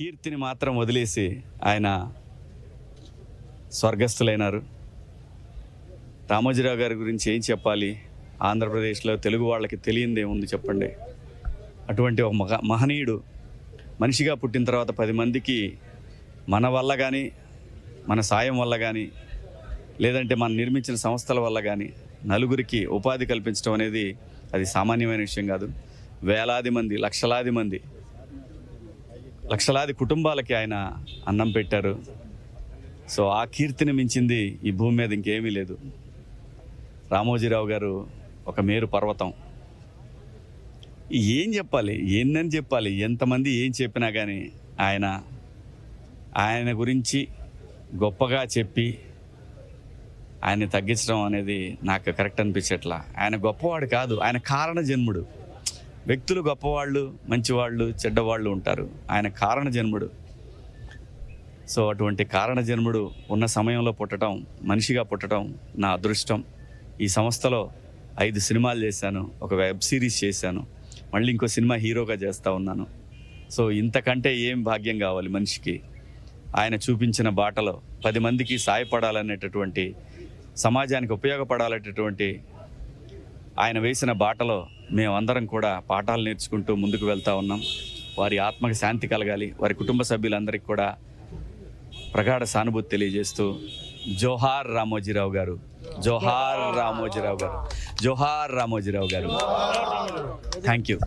కీర్తిని మాత్రం వదిలేసి ఆయన స్వర్గస్థులైనారు. రామోజీరావు గారి గురించి ఏం చెప్పాలి? ఆంధ్రప్రదేశ్లో తెలుగు వాళ్ళకి తెలియంది ఏముంది చెప్పండి? అటువంటి ఒక మహనీయుడు మనిషిగా పుట్టిన తర్వాత 10 మందికి మన వల్ల కానీ, మన సాయం వల్ల కానీ, లేదంటే మనం నిర్మించిన సంస్థల వల్ల కానీ నలుగురికి ఉపాధి కల్పించడం అనేది అది సామాన్యమైన విషయం కాదు. వేలాది మంది, లక్షలాది కుటుంబాలకి ఆయన అన్నం పెట్టారు. సో ఆ కీర్తిని మించింది ఈ భూమి మీద ఇంకేమీ లేదు. రామోజీరావు గారు ఒక మేరు పర్వతం. ఏం చెప్పాలి, ఏందని చెప్పాలి? ఎంతమంది ఏం చెప్పినా కానీ ఆయన గురించి గొప్పగా చెప్పి ఆయన్ని తగ్గించడం అనేది నాకు కరెక్ట్ అనిపించట్లా. ఆయన గొప్పవాడు కాదు, ఆయన కారణ జన్ముడు. వ్యక్తులు గొప్పవాళ్ళు, మంచివాళ్ళు, చెడ్డవాళ్ళు ఉంటారు. ఆయన కారణ జన్ముడు. సో అటువంటి కారణ జన్ముడు ఉన్న సమయంలో పుట్టడం, మనిషిగా పుట్టడం నా అదృష్టం. ఈ సంస్థలో 5 సినిమాలు చేశాను, ఒక వెబ్ సిరీస్ చేశాను, మళ్ళీ ఇంకో సినిమా హీరోగా చేస్తూ ఉన్నాను. సో ఇంతకంటే ఏం భాగ్యం కావాలి మనిషికి? ఆయన చూపించిన బాటలో 10 మందికి సాయపడాలనేటటువంటి, సమాజానికి ఉపయోగపడాలనేటటువంటి ఆయన వేసిన బాటలో మేమందరం కూడా పాఠాలు నేర్చుకుంటూ ముందుకు వెళ్తూ ఉన్నాం. వారి ఆత్మకి శాంతి కలగాలి. వారి కుటుంబ సభ్యులందరికీ కూడా ప్రగాఢ సానుభూతి తెలియజేస్తూ జోహార్ రామోజీరావు గారు, జోహార్ రామోజీరావు గారు, జోహార్ రామోజీరావు గారు. Thank you.